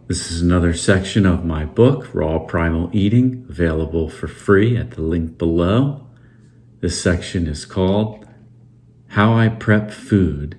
This is another section of my book, Raw Primal Eating, available for free at the link below. This section is called How I Prep Food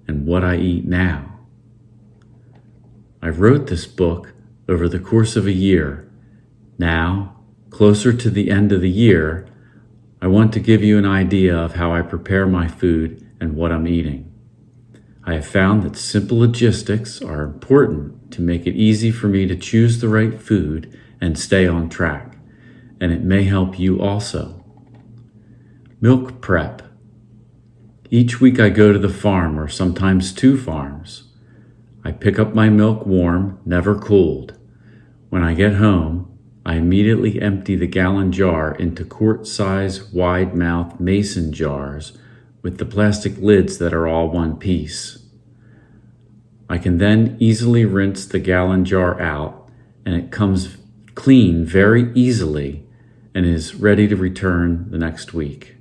and What I Eat Now. I wrote this book over the course of a year. Now, closer to the end of the year, I want to give you an idea of how I prepare my food and what I'm eating. I have found that simple logistics are important to make it easy for me to choose the right food and stay on track, and it may help you also. Milk prep. Each week I go to the farm, or sometimes 2 farms. I pick up my milk warm, never cooled. When I get home, I immediately empty the gallon jar into quart-size, wide-mouth mason jars with the plastic lids that are all one piece. I can then easily rinse the gallon jar out, and it comes clean very easily and is ready to return the next week.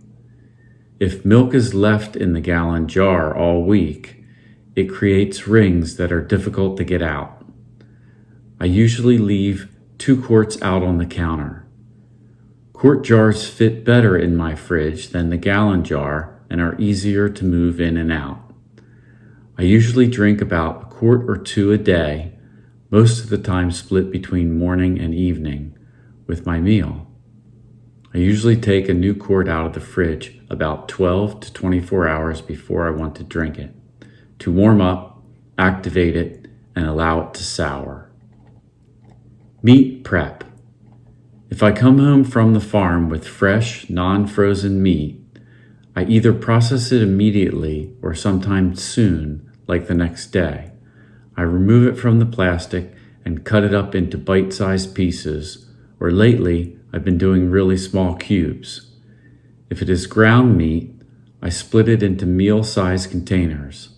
If milk is left in the gallon jar all week, it creates rings that are difficult to get out. I usually leave 2 quarts out on the counter. Quart jars fit better in my fridge than the gallon jar and are easier to move in and out. I usually drink about 1 quart or 2 a day, most of the time split between morning and evening, with my meal. I usually take a new quart out of the fridge about 12 to 24 hours before I want to drink it, to warm up, activate it, and allow it to sour. Meat prep. If I come home from the farm with fresh, non-frozen meat, I either process it immediately or sometimes soon, like the next day. I remove it from the plastic and cut it up into bite-sized pieces, or lately, I've been doing really small cubes. If it is ground meat, I split it into meal-sized containers.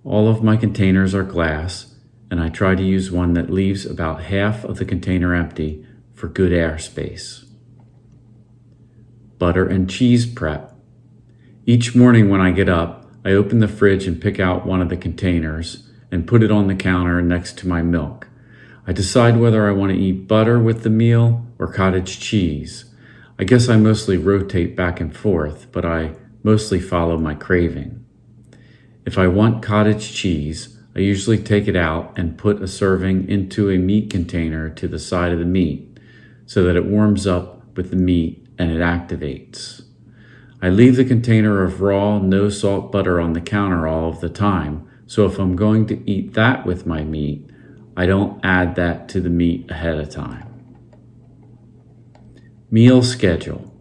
All of my containers are glass, and I try to use one that leaves about half of the container empty for good airspace. Butter and cheese prep. Each morning when I get up, I open the fridge and pick out one of the containers and put it on the counter next to my milk. I decide whether I want to eat butter with the meal or cottage cheese. I guess I mostly rotate back and forth, but I mostly follow my craving. If I want cottage cheese, I usually take it out and put a serving into a meat container to the side of the meat so that it warms up with the meat and it activates. I leave the container of raw, no-salt butter on the counter all of the time, so if I'm going to eat that with my meat, I don't add that to the meat ahead of time. Meal schedule.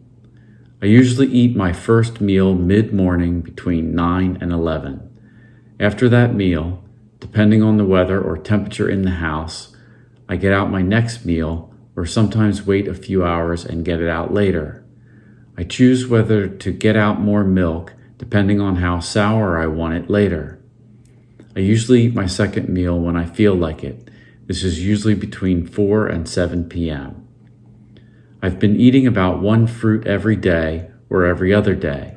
I usually eat my first meal mid-morning between 9 and 11. After that meal, depending on the weather or temperature in the house, I get out my next meal or sometimes wait a few hours and get it out later. I choose whether to get out more milk depending on how sour I want it later. I usually eat my second meal when I feel like it. This is usually between 4 and 7 p.m. I've been eating about 1 fruit every day or every other day.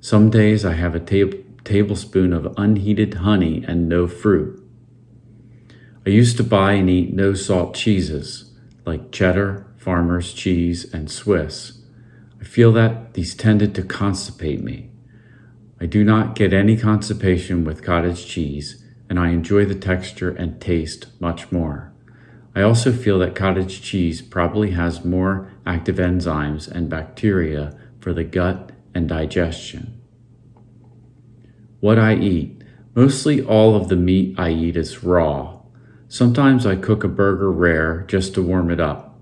Some days I have a tablespoon of unheated honey and no fruit. I used to buy and eat no-salt cheeses like cheddar, farmer's cheese, and Swiss. I feel that these tended to constipate me. I do not get any constipation with cottage cheese, and I enjoy the texture and taste much more. I also feel that cottage cheese probably has more active enzymes and bacteria for the gut and digestion. What I eat. Mostly all of the meat I eat is raw. Sometimes I cook a burger rare just to warm it up.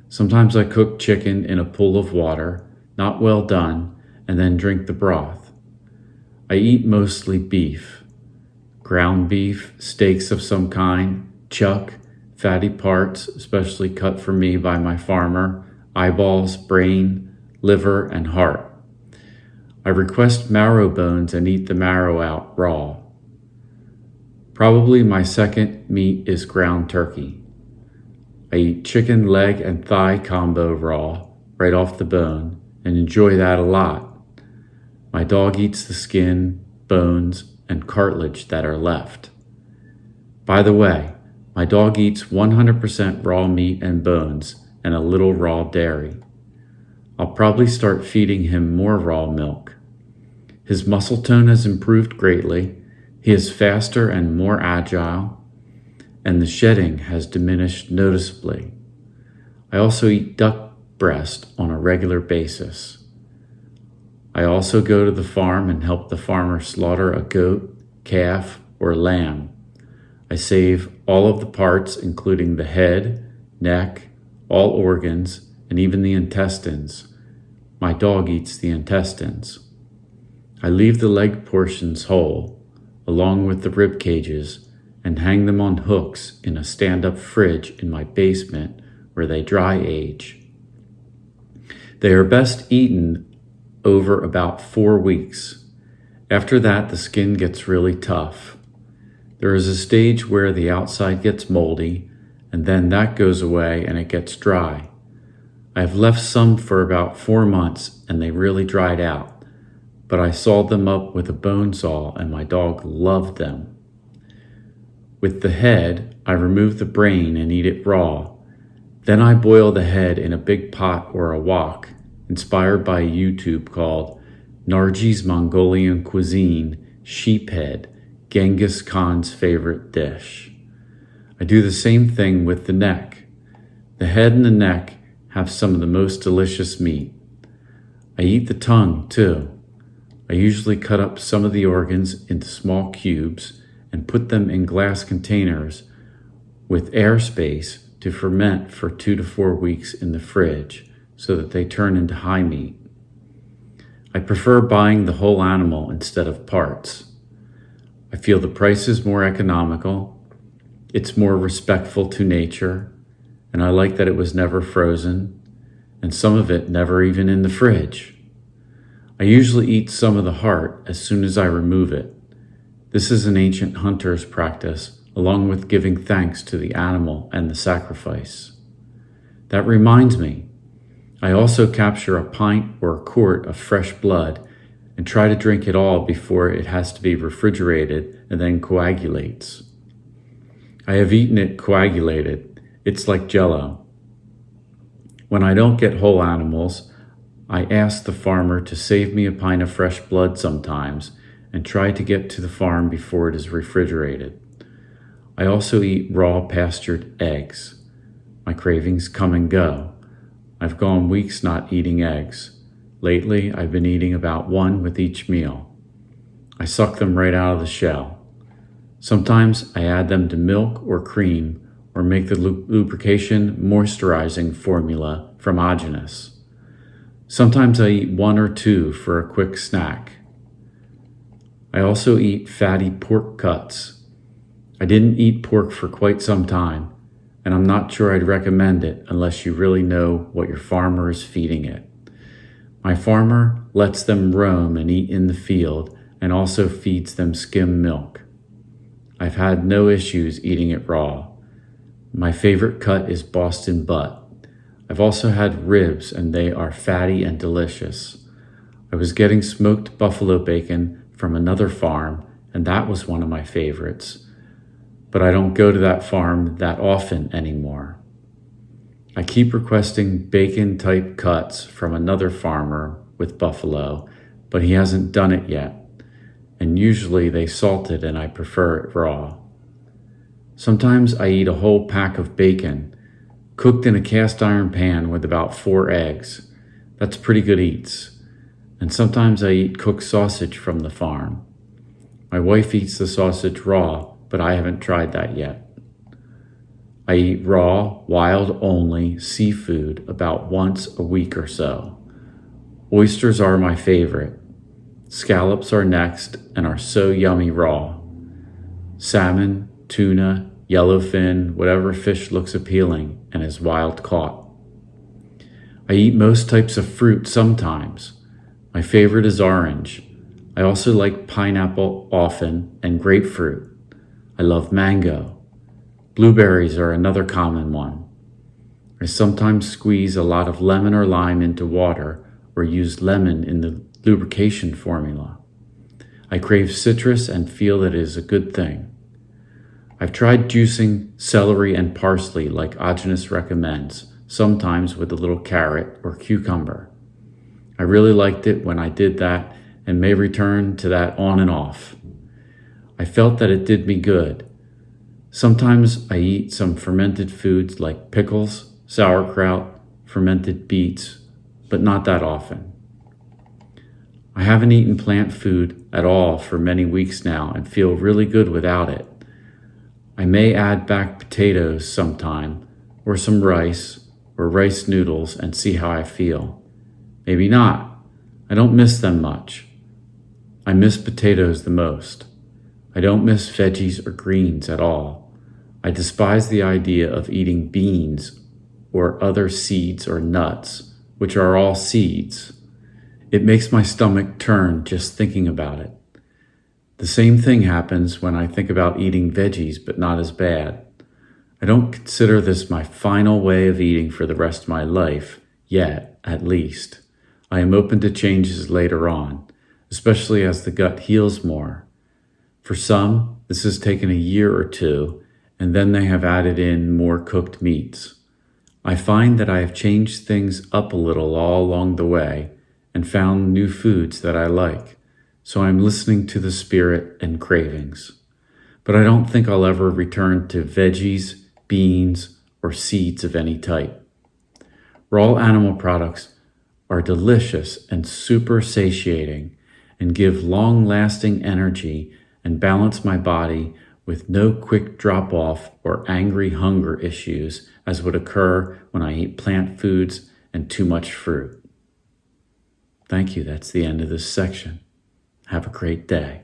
Sometimes I cook chicken in a pool of water, not well done, and then drink the broth. I eat mostly beef. Ground beef, steaks of some kind, chuck, fatty parts, especially cut for me by my farmer, eyeballs, brain, liver, and heart. I request marrow bones and eat the marrow out raw. Probably my second meat is ground turkey. I eat chicken leg and thigh combo raw, right off the bone, and enjoy that a lot. My dog eats the skin, bones, and cartilage that are left. By the way, My dog eats 100% raw meat and bones and a little raw dairy. I'll probably start feeding him more raw milk. His muscle tone has improved greatly. He is faster and more agile, and the shedding has diminished noticeably. I also eat duck breast on a regular basis. I also go to the farm and help the farmer slaughter a goat, calf, or lamb. I save all of the parts, including the head, neck, all organs, and even the intestines. My dog eats the intestines. I leave the leg portions whole, along with the rib cages, and hang them on hooks in a stand-up fridge in my basement where they dry age. They are best eaten over about 4 weeks. After that, the skin gets really tough. There is a stage where the outside gets moldy, and then that goes away and it gets dry. I have left some for about 4 months and they really dried out, but I sawed them up with a bone saw and my dog loved them. With the head, I remove the brain and eat it raw. Then I boil the head in a big pot or a wok, inspired by a YouTube called Narji's Mongolian Cuisine Sheephead, Genghis Khan's favorite dish. I do the same thing with the neck. The head and the neck have some of the most delicious meat. I eat the tongue too. I usually cut up some of the organs into small cubes and put them in glass containers with air space to ferment for 2 to 4 weeks in the fridge so that they turn into high meat. I prefer buying the whole animal instead of parts. I feel the price is more economical, it's more respectful to nature, and I like that it was never frozen, and some of it never even in the fridge. I usually eat some of the heart as soon as I remove it. This is an ancient hunter's practice, along with giving thanks to the animal and the sacrifice. That reminds me, I also capture a pint or a quart of fresh blood and try to drink it all before it has to be refrigerated and then coagulates. I have eaten it coagulated. It's like Jell-O. When I don't get whole animals, I ask the farmer to save me a pint of fresh blood sometimes and try to get to the farm before it is refrigerated. I also eat raw pastured eggs. My cravings come and go. I've gone weeks not eating eggs. Lately, I've been eating about 1 with each meal. I suck them right out of the shell. Sometimes I add them to milk or cream or make the lubrication moisturizing formula from Agenus. Sometimes I eat 1 or 2 for a quick snack. I also eat fatty pork cuts. I didn't eat pork for quite some time, and I'm not sure I'd recommend it unless you really know what your farmer is feeding it. My farmer lets them roam and eat in the field and also feeds them skim milk. I've had no issues eating it raw. My favorite cut is Boston butt. I've also had ribs and they are fatty and delicious. I was getting smoked buffalo bacon from another farm and that was one of my favorites. But I don't go to that farm that often anymore. I keep requesting bacon-type cuts from another farmer with buffalo, but he hasn't done it yet, and usually they salt it and I prefer it raw. Sometimes I eat a whole pack of bacon, cooked in a cast iron pan with about 4 eggs. That's pretty good eats. And sometimes I eat cooked sausage from the farm. My wife eats the sausage raw, but I haven't tried that yet. I eat raw, wild-only seafood about once a week or so. Oysters are my favorite. Scallops are next and are so yummy raw. Salmon, tuna, yellowfin, whatever fish looks appealing and is wild caught. I eat most types of fruit sometimes. My favorite is orange. I also like pineapple often and grapefruit. I love mango. Blueberries are another common one. I sometimes squeeze a lot of lemon or lime into water or use lemon in the lubrication formula. I crave citrus and feel that it is a good thing. I've tried juicing celery and parsley like Agenus recommends, sometimes with a little carrot or cucumber. I really liked it when I did that and may return to that on and off. I felt that it did me good. Sometimes I eat some fermented foods like pickles, sauerkraut, fermented beets, but not that often. I haven't eaten plant food at all for many weeks now and feel really good without it. I may add back potatoes sometime, or some rice, or rice noodles and see how I feel. Maybe not. I don't miss them much. I miss potatoes the most. I don't miss veggies or greens at all. I despise the idea of eating beans or other seeds or nuts, which are all seeds. It makes my stomach turn just thinking about it. The same thing happens when I think about eating veggies, but not as bad. I don't consider this my final way of eating for the rest of my life, yet, at least. I am open to changes later on, especially as the gut heals more. For some, this has taken a year or two, and then they have added in more cooked meats. I find that I have changed things up a little all along the way and found new foods that I like. So I'm listening to the spirit and cravings. But I don't think I'll ever return to veggies, beans, or seeds of any type. Raw animal products are delicious and super satiating and give long-lasting energy and balance my body with no quick drop-off or angry hunger issues as would occur when I eat plant foods and too much fruit. Thank you. That's the end of this section. Have a great day.